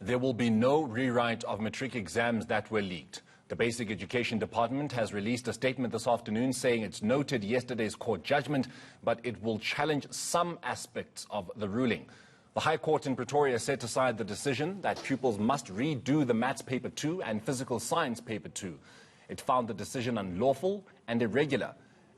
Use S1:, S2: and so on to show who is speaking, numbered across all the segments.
S1: There will be no rewrite of matric exams that were leaked. The Basic Education Department has released a statement this afternoon saying it's noted yesterday's court judgment, but it will challenge some aspects of the ruling. The High Court in Pretoria set aside the decision that pupils must redo the Maths Paper 2 and Physical Science Paper 2. It found the decision unlawful and irregular.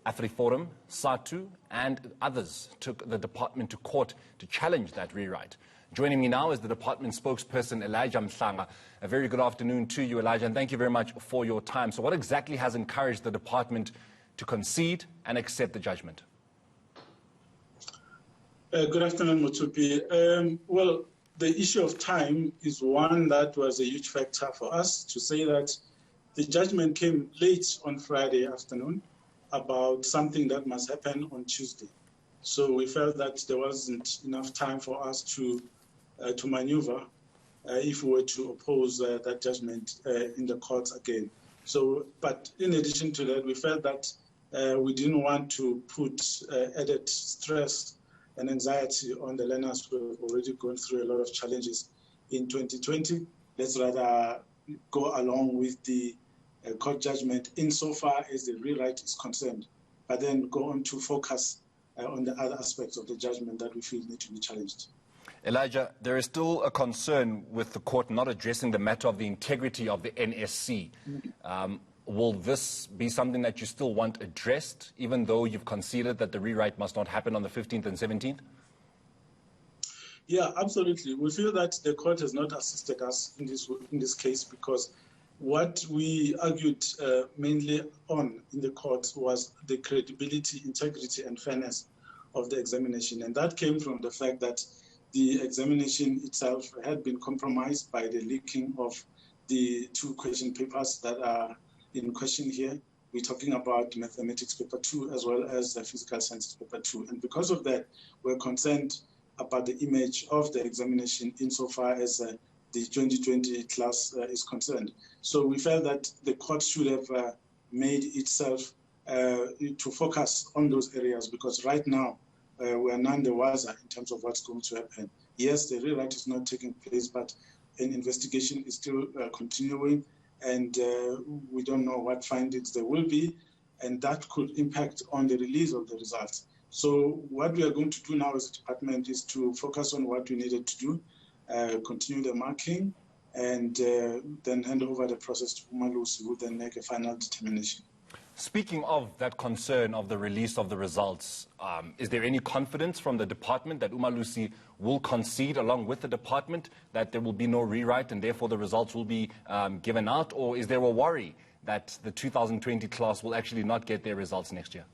S1: AfriForum, SATU and others took the department to court to challenge that rewrite. Joining me now is the department spokesperson, Mhlanga. A very good afternoon to you, Elijah, and thank you very much for your time. So what exactly has encouraged the department to concede and accept the judgment?
S2: Good afternoon, Mothupi. Well, the issue of time is one that was a huge factor for us to say that the judgment came late on Friday afternoon about something that must happen on Tuesday. So we felt that there wasn't enough time for us to maneuver if we were to oppose that judgment in the courts again. So, but in addition to that, we felt that we didn't want to put added stress and anxiety on the learners who have already gone through a lot of challenges in 2020. Let's rather go along with the court judgment insofar as the rewrite is concerned, but then go on to focus on the other aspects of the judgment that we feel need to be challenged.
S1: Elijah, there is still a concern with the court not addressing the matter of the integrity of the NSC. Will this be something that you still want addressed, even though you've conceded that the rewrite must not happen on the 15th and 17th?
S2: Yeah, absolutely. We feel that the court has not assisted us in this case because what we argued mainly on in the court was the credibility, integrity, and fairness of the examination. And that came from the fact that the examination itself had been compromised by the leaking of the two question papers that are in question here. We're talking about mathematics paper 2 as well as the physical sciences paper 2. And because of that, we're concerned about the image of the examination insofar as the 2020 class is concerned. So we felt that the court should have made itself to focus on those areas because right now we are none the wiser in terms of what's going to happen. Yes, the rewrite is not taking place, but an investigation is still continuing, and we don't know what findings there will be, and that could impact on the release of the results. So what we are going to do now as a department is to focus on what we needed to do, continue the marking, and then hand over the process to Umalusi, who will then make a final determination.
S1: Speaking of that concern of the release of the results, is there any confidence from the department that Umalusi will concede along with the department that there will be no rewrite and therefore the results will be given out? Or is there a worry that the 2020 class will actually not get their results next year?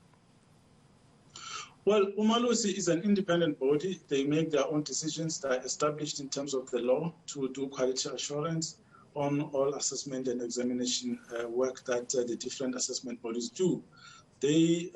S2: Well, Umalusi is an independent body. They make their own decisions that are established in terms of the law to do quality assurance on all assessment and examination work that the different assessment bodies do. They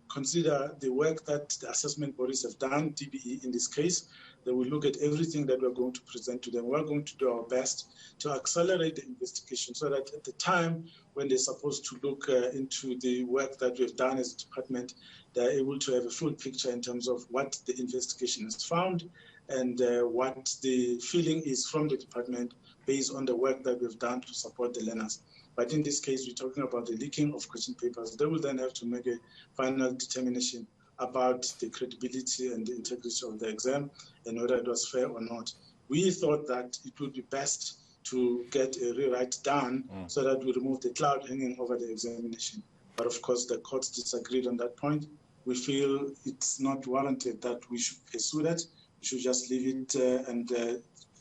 S2: consider the work that the assessment bodies have done, DBE in this case. They will look at everything that we're going to present to them. We're going to do our best to accelerate the investigation so that at the time when they're supposed to look into the work that we've done as a department, they're able to have a full picture in terms of what the investigation has found and what the feeling is from the department based on the work that we've done to support the learners. But in this case, we're talking about the leaking of question papers. They will then have to make a final determination about the credibility and the integrity of the exam and whether it was fair or not. We thought that it would be best to get a rewrite done so that we remove the cloud hanging over the examination. But of course, the courts disagreed on that point. We feel it's not warranted that we should pursue that. We should just leave it and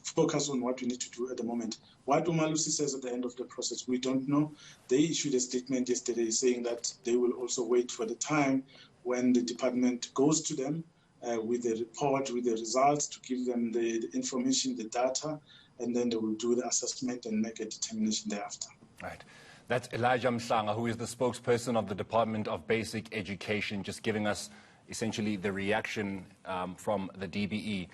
S2: focus on what we need to do at the moment. What Umalusi says at the end of the process, we don't know. They issued a statement yesterday saying that they will also wait for the time when the department goes to them with the report, with the results, to give them the information, the data, and then they will do the assessment and make a determination thereafter.
S1: Right. That's Mhlanga, who is the spokesperson of the Department of Basic Education, just giving us essentially the reaction from the DBE.